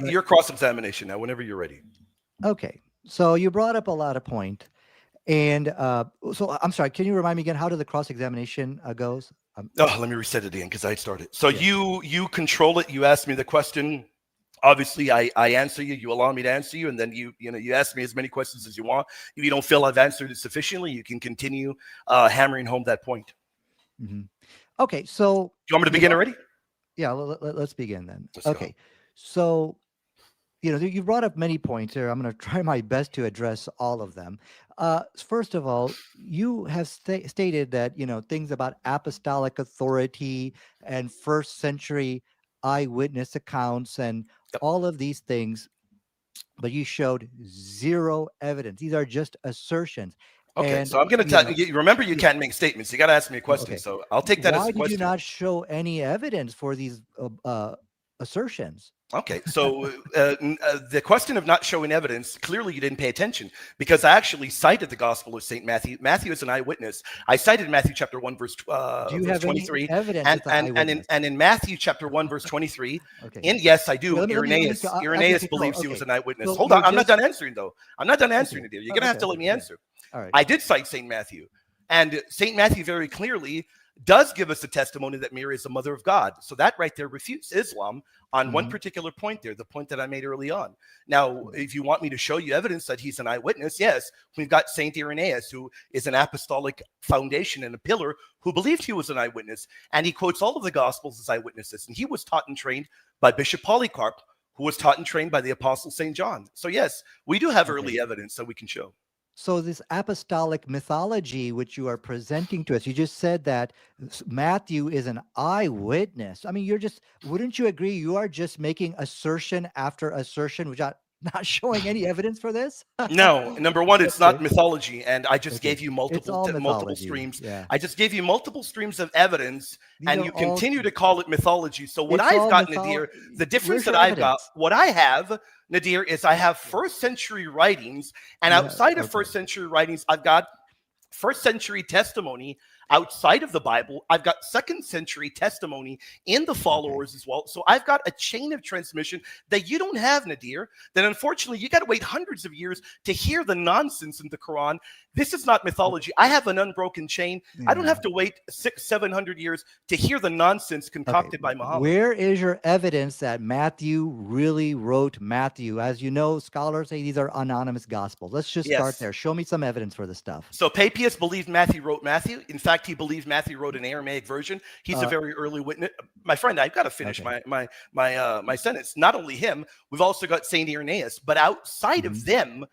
Your cross-examination now, whenever you're ready. Okay. So you brought up a lot of point. And so I'm sorry, can you remind me again, how did the cross-examination goes? Let me reset it again because I started. So you control it. You ask me the question. Obviously, I answer you. You allow me to answer you, and then you ask me as many questions as you want. If you don't feel I've answered it sufficiently, you can continue hammering home that point. Mm-hmm. Okay, so you want me to begin already? Yeah, let's begin then. Okay, so you brought up many points here. I'm going to try my best to address all of them. First of all, you have stated that things about apostolic authority and first century eyewitness accounts and all of these things, but you showed zero evidence. These are just assertions. Okay, and, so I'm going to tell you. Remember, you can't make statements. You got to ask me a question. Okay. So I'll take that as a question. Why did you not show any evidence for these assertions? Okay, so the question of not showing evidence, clearly you didn't pay attention, because I actually cited the Gospel of St. Matthew. Matthew is an eyewitness. I cited Matthew chapter 1, verse 23. And in Matthew chapter 1, verse 23, and yes, I do, Irenaeus believes he was an eyewitness. So hold on, I'm not done answering, though. I'm not done answering it, dear. You're going to have to let me answer. All right. I did cite St. Matthew, and St. Matthew very clearly does give us a testimony that Mary is the mother of God. So that right there refutes Islam on one particular point there, the point that I made early on. Now, if you want me to show you evidence that he's an eyewitness, yes, we've got St. Irenaeus, who is an apostolic foundation and a pillar, who believed he was an eyewitness. And he quotes all of the Gospels as eyewitnesses. And he was taught and trained by Bishop Polycarp, who was taught and trained by the Apostle St. John. So yes, we do have early evidence that we can show. So this apostolic mythology, which you are presenting to us, you just said that Matthew is an eyewitness. I mean, wouldn't you agree? You are just making assertion after assertion without not showing any evidence for this? No, number one, it's not mythology. And I just gave you multiple streams. Yeah. I just gave you multiple streams of evidence, and you continue to call it mythology. So what I've got, Nadir, the difference that I've got, what I have, Nadir, is I have first century writings, and outside of first century writings, I've got first century testimony outside of the Bible. I've got second century testimony in the followers as well. So I've got a chain of transmission that you don't have, Nadir, that unfortunately you got to wait hundreds of years to hear the nonsense in the Quran. This is not mythology. I have an unbroken chain. I don't have to wait 600-700 years to hear the nonsense concocted by Muhammad. Where is your evidence that Matthew really wrote Matthew? As you know, scholars say these are anonymous gospels. Let's just start there. Show me some evidence for this stuff. So Papias believed Matthew wrote Matthew. In fact, he believed Matthew wrote an Aramaic version. He's a very early witness. My friend, I've got to finish my sentence. Not only him, we've also got Saint Irenaeus. But outside of them,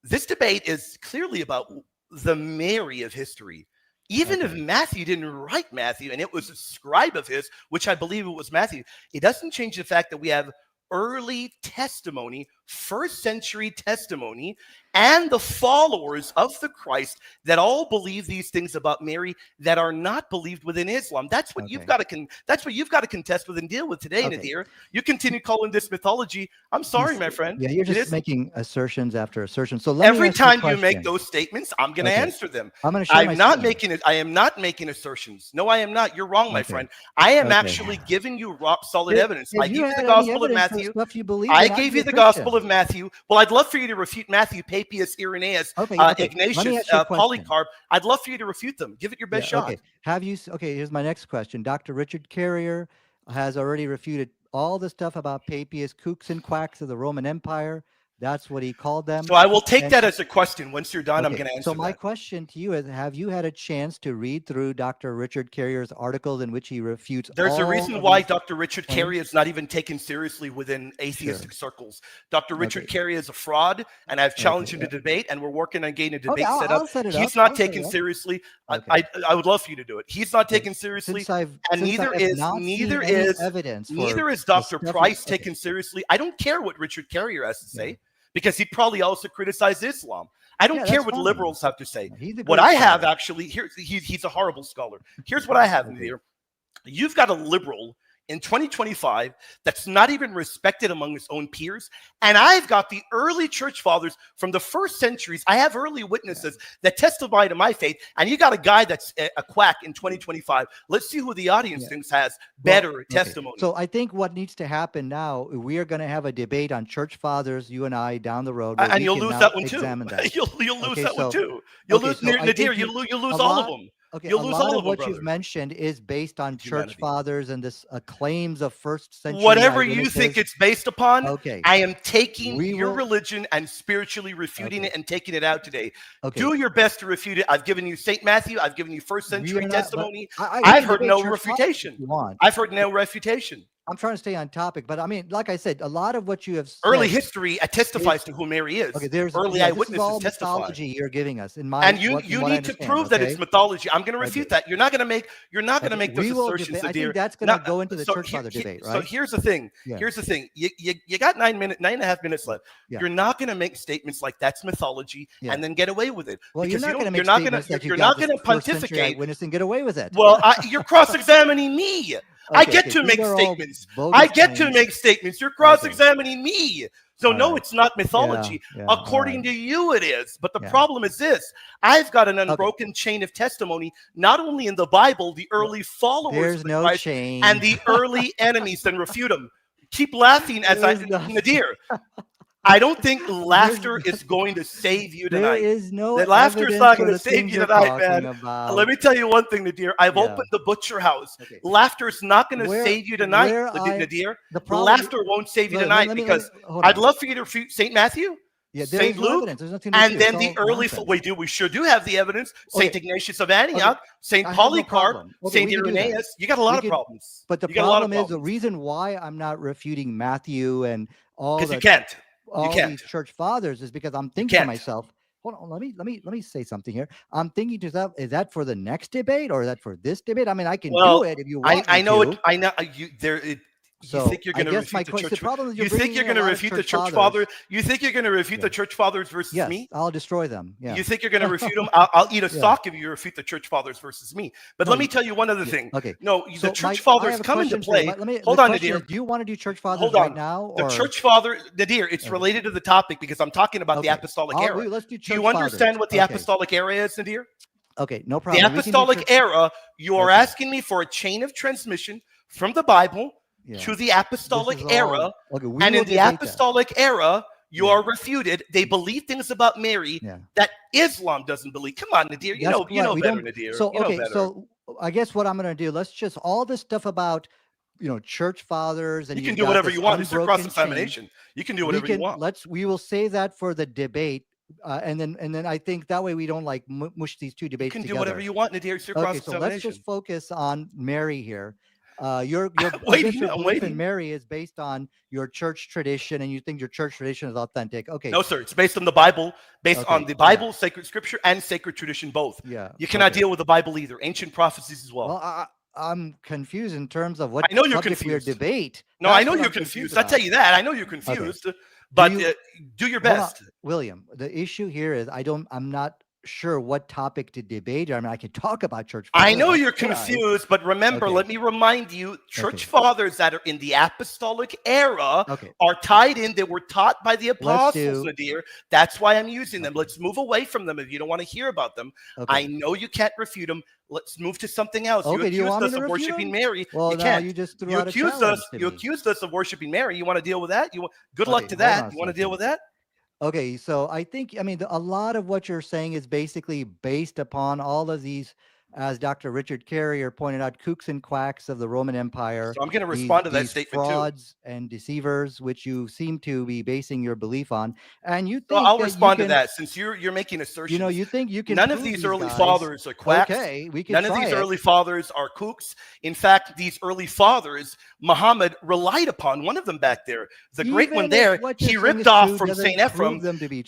this debate is clearly about the Mary of history. Even if Matthew didn't write Matthew, and it was a scribe of his, which I believe it was Matthew, it doesn't change the fact that we have early testimony, first century testimony, and the followers of the Christ that all believe these things about Mary that are not believed within Islam. That's what you've got to contest with and deal with today, Nadir. You continue calling this mythology. I'm sorry, my friend. Yeah, you're just making assertions after assertions. So every time you make those statements, I'm going to answer them. I'm going to. I am not making assertions. No, I am not. You're wrong, my friend. I am actually giving you rock solid evidence. I gave you the Gospel of Matthew. I gave you the Gospel of Matthew. Well, I'd love for you to refute Matthew, Papias, Irenaeus, Ignatius, Polycarp. I'd love for you to refute them. Give it your best shot. Here's my next question. Dr. Richard Carrier has already refuted all the stuff about Papias, kooks and quacks of the Roman Empire. That's what he called them. So I will take that as a question. Once you're done, I'm going to answer So my question to you is, have you had a chance to read through Dr. Richard Carrier's articles in which he refutes There's a reason why Dr. Richard Carrier is not even taken seriously within atheistic circles. Dr. Richard Carrier is a fraud, and I've challenged him to debate, and we're working on getting a debate set up. He's not taken seriously. I would love for you to do it. He's not taken seriously, and neither is Dr. Price taken seriously. I don't care what Richard Carrier has to say, because he'd probably also criticize Islam. I don't care what liberals have to say. What I have actually, he's a horrible scholar. Here's what I have, Nadir. You've got a liberal in 2025 that's not even respected among his own peers. And I've got the early church fathers from the first centuries. I have early witnesses that testify to my faith. And you got a guy that's a quack in 2025. Let's see who the audience thinks has better testimony. So I think what needs to happen now, we are going to have a debate on church fathers, you and I, down the road. And you'll lose that one too. You'll lose that one too. You'll lose Nadir. You'll lose all of them. Okay, you'll lose all of them, what brother. You've mentioned is based on church fathers and this claims of first century. Whatever you think it's based upon, okay. I am taking your religion and spiritually refuting it and taking it out today. Okay. Do your best to refute it. I've given you St. Matthew. I've given you first century testimony. I've heard no refutation. I've heard no refutation. I'm trying to stay on topic, but I mean, like I said, a lot of what you have said, early history testifies to who Mary is. Okay, there's early eyewitnesses testify. Mythology you're giving us, in my and you need to prove that it's mythology. I'm going to refute that. You're not going to make those assertions. I think that's going to go into the church father debate, right? So here's the thing. Here's the thing. You got 9.5 minutes left. You're not going to make statements like that's mythology and then get away with it. Well, because you're not going to pontificate witness and get away with it. Well, you're cross-examining me. I get to make statements. I get to make statements. You're cross-examining me. So no, it's not mythology. According to you, it is. But the problem is this. I've got an unbroken chain of testimony, not only in the Bible, the early followers of Christ and the early enemies, then refute them. Keep laughing as Nadir. I don't think laughter is going to save you tonight. There is no laughter is not going to save you tonight, man. Let me tell you one thing, Nadir. I've opened the butcher house. Laughter is not going to save you tonight, Nadir. Laughter won't save you tonight because I'd love for you to refute St. Matthew, St. Luke, and then the early. We sure do have the evidence. St. Ignatius of Antioch, St. Polycarp, St. Irenaeus. You got a lot of problems. But the problem is the reason why I'm not refuting Matthew and all because you can't. These church fathers is because I'm thinking to myself, hold on, let me say something here. I'm thinking to myself, is that for the next debate or is that for this debate? I mean, I can do it if you want. I know it. You think you're going to refute the church? You think you're going to refute the church father? You think you're going to refute the church fathers versus me? I'll destroy them. You think you're going to refute them? I'll eat a sock if you refute the church fathers versus me. But let me tell you one other thing. Okay. No, the church fathers come into play. Hold on, Nadir. Do you want to do church fathers right now? The church father, Nadir. It's related to the topic because I'm talking about the apostolic era. Let's do church do you understand what the apostolic era is, Nadir? Okay, no problem. The apostolic era. You are asking me for a chain of transmission from the Bible to the apostolic era, and in the apostolic era, you are refuted. They believe things about Mary that Islam doesn't believe. Come on, Nadir, you know better, Nadir. So so I guess what I'm going to do, let's just all this stuff about church fathers, and you can do whatever you want. It's your cross-examination. You can do whatever you want. We will save that for the debate. And then I think that way we don't like mush these two debates together. You can do whatever you want, Nadir. It's your cross-examination. So let's just focus on Mary here. Your belief in Mary is based on your church tradition, and you think your church tradition is authentic. Okay. No, sir. It's based on the Bible, on the Bible, sacred scripture, and sacred tradition, both. Yeah. You cannot deal with the Bible either. Ancient prophecies as well. Well, I'm confused in terms of what I know you're confused. Debate. No, I know you're confused. I tell you that. I know you're confused. Okay. But do your best. William, the issue here is I'm not sure what topic to debate. I mean, I could talk about church fathers. I know you're confused, but remember, let me remind you, church fathers that are in the apostolic era are tied in. They were taught by the apostles, Nadir. That's why I'm using them. Let's move away from them if you don't want to hear about them. I know you can't refute them. Let's move to something else. You accused us of worshiping Mary. Well, you can't. You just threw you accused us. You accused us of worshiping Mary. You want to deal with that? Good luck to that. You want to deal with that? Okay, so I think, a lot of what you're saying is basically based upon all of these, as Dr. Richard Carrier pointed out, kooks and quacks of the Roman Empire. So I'm going to respond to that statement too. Frauds and deceivers, which you seem to be basing your belief on, and you think. Well, I'll respond to that since you're making assertions. You think you can. None of these early fathers are quacks. Okay, we can. None of these early fathers are kooks. In fact, these early fathers, Muhammad relied upon one of them back there, the great one there. He ripped off from Saint Ephrem.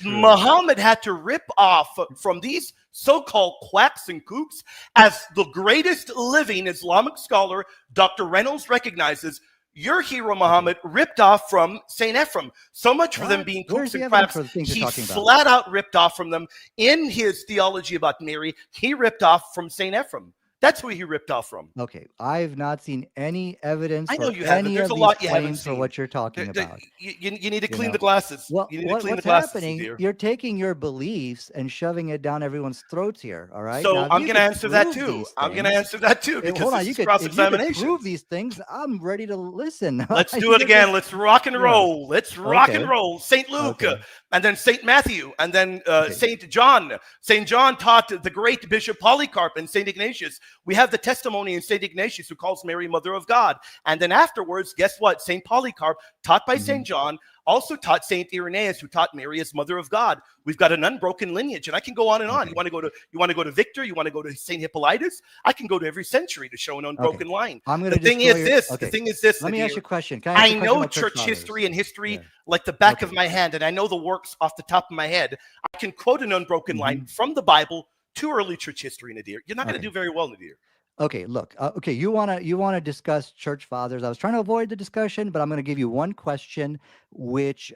Muhammad had to rip off from these so-called quacks and kooks, as the greatest living Islamic scholar, Dr. Reynolds, recognizes. Your hero, Muhammad, ripped off from St. Ephrem. So much for them being kooks and quacks. He flat out ripped off from them in his theology about Mary. He ripped off from St. Ephrem. That's who he ripped off from. Okay, I've not seen any evidence I know for you haven't. any There's of a these lot you haven't claims for seen. what you're talking about. You need to clean know? the glasses. Well, You need to clean the what's glasses, happening? dear. You're taking your beliefs and shoving it down everyone's throats here. All right. So Now, if I'm you going to could answer that prove too. these I'm going to things- answer that too because hold on, this is if you cross-examination. could prove these things, I'm ready to listen. Let's do it again. Let's rock and roll. Let's rock and roll. St. Luke, and then St. Matthew, and then St. John. St. John taught the great Bishop Polycarp and St. Ignatius. We have the testimony in St. Ignatius who calls Mary Mother of God. And then afterwards, guess what? St. Polycarp, taught by St. John, also taught St. Irenaeus, who taught Mary as Mother of God. We've got an unbroken lineage, and I can go on and on. You want to go to Victor? You want to go to St. Hippolytus? I can go to every century to show an unbroken line. The thing is this. Let me ask you a question. I know church history and history like the back of my hand, and I know the works off the top of my head. I can quote an unbroken line from the Bible to early church history, Nadir. You're not going to do very well, Nadir. Okay, look. You wanna discuss church fathers. I was trying to avoid the discussion, but I'm going to give you one question, which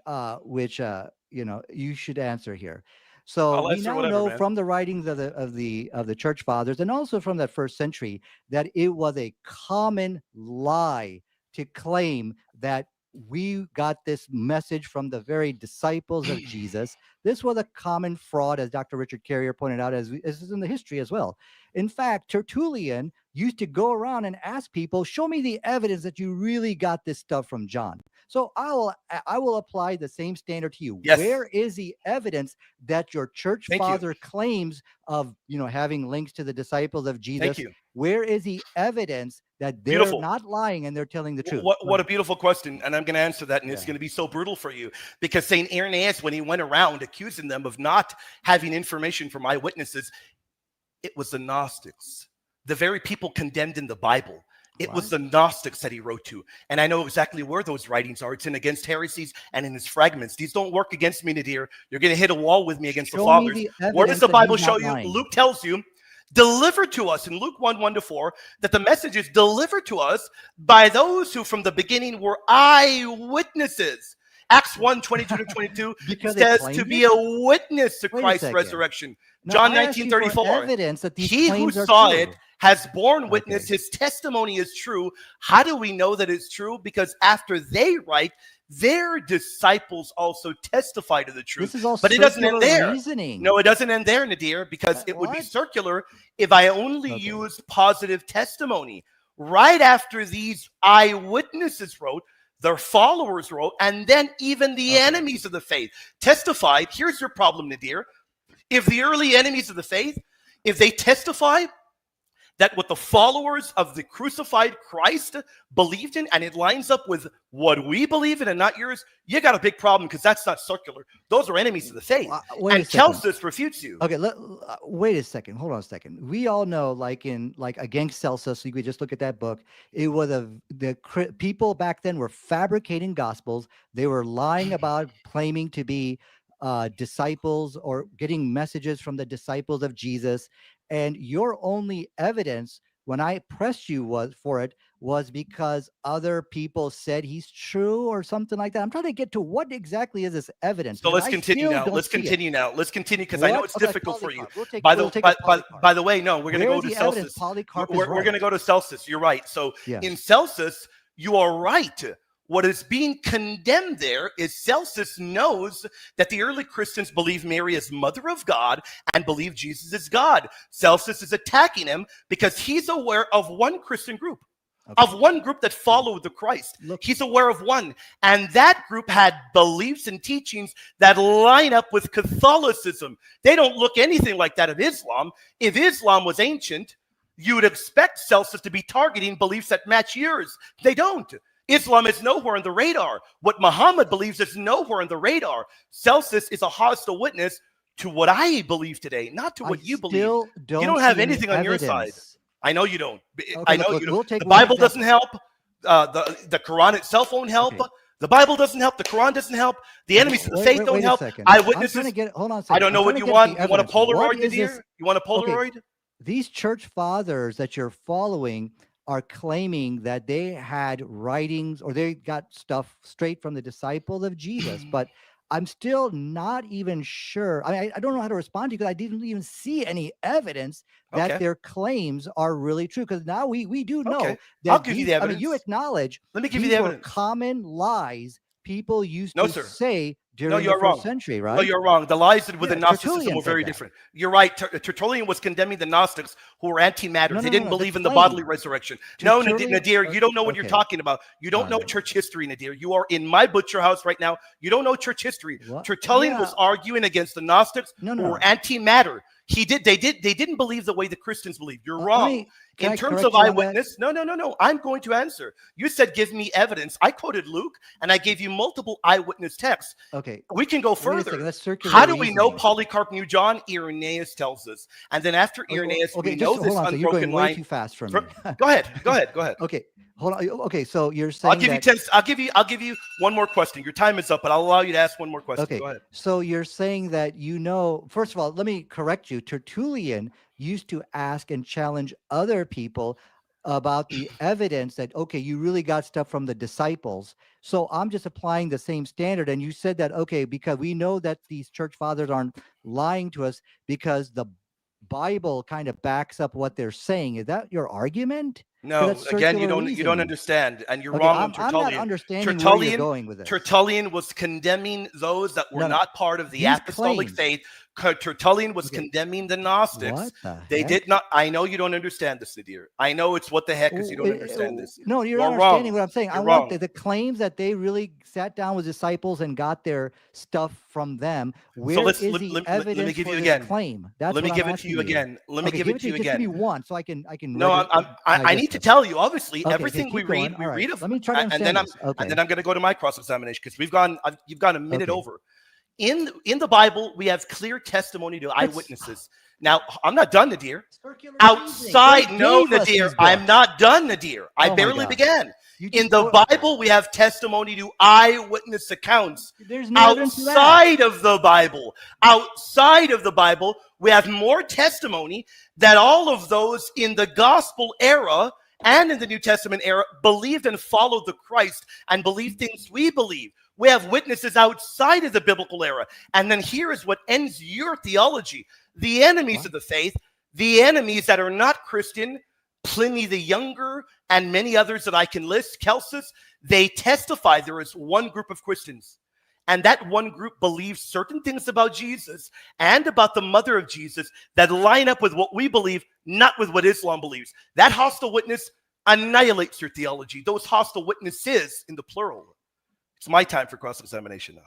you should answer here. So we now know from the writings of the church fathers, and also from that first century, that it was a common lie to claim that we got this message from the very disciples of Jesus. This was a common fraud, as Dr. Richard Carrier pointed out, as is in the history as well. In fact, Tertullian used to go around and ask people, show me the evidence that you really got this stuff from John. So I will apply the same standard to you. Yes. Where is the evidence that your church father claims of, having links to the disciples of Jesus? Where is the evidence that they're not lying and they're telling the truth? What a beautiful question. And I'm going to answer that, and it's going to be so brutal for you, because St. Irenaeus, when he went around accusing them of not having information from eyewitnesses, it was the Gnostics, the very people condemned in the Bible. It was the Gnostics that he wrote to. And I know exactly where those writings are. It's in Against Heresies and in his fragments. These don't work against me, Nadir. You're going to hit a wall with me against the fathers. Where does the Bible show you? Luke tells you, delivered to us in Luke 1:1-4, that the message is delivered to us by those who from the beginning were eyewitnesses. Acts 1:22-22 says to be a witness to Christ's resurrection. John 19:34. He who saw it has borne witness. His testimony is true. How do we know that it's true? Because after they write, their disciples also testify to the truth. But it doesn't end there. No, it doesn't end there, Nadir, because it would be circular if I only used positive testimony. Right after these eyewitnesses wrote, their followers wrote, and then even the enemies of the faith testified. Here's your problem, Nadir. If the early enemies of the faith, if they testify that what the followers of the crucified Christ believed in, and it lines up with what we believe in and not yours, you got a big problem, because that's not circular. Those are enemies of the faith. And Celsus refutes you. Okay, wait a second. Hold on a second. We all know, like against Celsus, you could just look at that book. It was the people back then were fabricating gospels. They were lying about claiming to be disciples or getting messages from the disciples of Jesus. And your only evidence when I pressed you was because other people said he's true or something like that. I'm trying to get to what exactly is this evidence. So let's continue now. Let's continue because I know it's difficult for you. By the way, no, we're going to go to Celsus. We're going to go to Celsus. You're right. So in Celsus, you are right. What is being condemned there is Celsus knows that the early Christians believe Mary is Mother of God and believe Jesus is God. Celsus is attacking him because he's aware of one Christian group, of one group that followed the Christ. He's aware of one. And that group had beliefs and teachings that line up with Catholicism. They don't look anything like that of Islam. If Islam was ancient, you would expect Celsus to be targeting beliefs that match yours. They don't. Islam is nowhere on the radar. What Muhammad believes is nowhere on the radar. Celsus is a hostile witness to what I believe today, not to what you believe. You don't have anything on your side. I know you don't. I know you don't. The Bible doesn't help. The Quran itself won't help. The Bible doesn't help. The Quran doesn't help. The enemies of the faith don't help. Eyewitnesses. Hold on a second. I don't know what you want. You want a Polaroid, Nadir? You want a Polaroid? These church fathers that you're following are claiming that they had writings or they got stuff straight from the disciples of Jesus. But I'm still not even sure. I don't know how to respond to you because I didn't even see any evidence that their claims are really true. Because now we do know that I'll give you the evidence. you acknowledge Let me give you the evidence. Common lies people used No, to sir. say during No, the you're first wrong. century, right? No, you're wrong. The lies within Gnosticism Tertullian were very said that. different. You're right. Tertullian was condemning the Gnostics who were anti-matter. They didn't believe in the bodily resurrection. No, Nadir, you don't know what you're talking about. You don't know church history, Nadir. You are in my butcher house right now. You don't know church history. What? Tertullian was arguing against the Gnostics who were anti-matter. They didn't believe the way the Christians believe. You're wrong. In terms of eyewitness, no. I'm going to answer. You said, give me evidence. I quoted Luke, and I gave you multiple eyewitness texts. Okay. We can go further. How do we know Polycarp knew John? Irenaeus tells us. And then after Irenaeus, we know this unbroken you're going way line. Too fast for me. Go ahead. Okay. Hold on. Okay, so you're saying I'll give you one more question. Your time is up, but I'll allow you to ask one more question. Okay. Go ahead. So you're saying that first of all, let me correct you. Tertullian used to ask and challenge other people about the evidence that, okay, you really got stuff from the disciples. So I'm just applying the same standard. And you said that, okay, because we know that these church fathers aren't lying to us because the Bible kind of backs up what they're saying. Is that your argument? No, again, you don't understand, and you're wrong on Tertullian. I'm not understanding where you're going with this. Tertullian was condemning those that were not part of the apostolic faith. Tertullian was condemning the Gnostics. They did not. I know you don't understand this, Nadir. I know it's what the heck because you don't understand this. No, you're not understanding what I'm saying. I want the claims that they really sat down with disciples and got their stuff from them. Where is the evidence let me give for you this again. claim? Let me give it to you again. Let me give it to you again. Just give me one so I can. No, I need to tell you. Obviously, everything we read, we read Let me try to understand and then I'm going to go to my cross-examination because you've gone a minute over. In the Bible, we have clear testimony to eyewitnesses. Now, I'm not done, Nadir. Outside, no, Nadir, I'm not done, Nadir. I barely began. In the Bible, we have testimony to eyewitness accounts. Outside of the Bible, we have more testimony that all of those in the gospel era and in the New Testament era believed and followed the Christ and believed things we believe. We have witnesses outside of the biblical era. And then here is what ends your theology. The enemies of the faith, the enemies that are not Christian, Pliny the Younger, and many others that I can list, Celsus, they testify there is one group of Christians. And that one group believes certain things about Jesus and about the mother of Jesus that line up with what we believe, not with what Islam believes. That hostile witness annihilates your theology. Those hostile witnesses in the plural. It's my time for cross-examination now.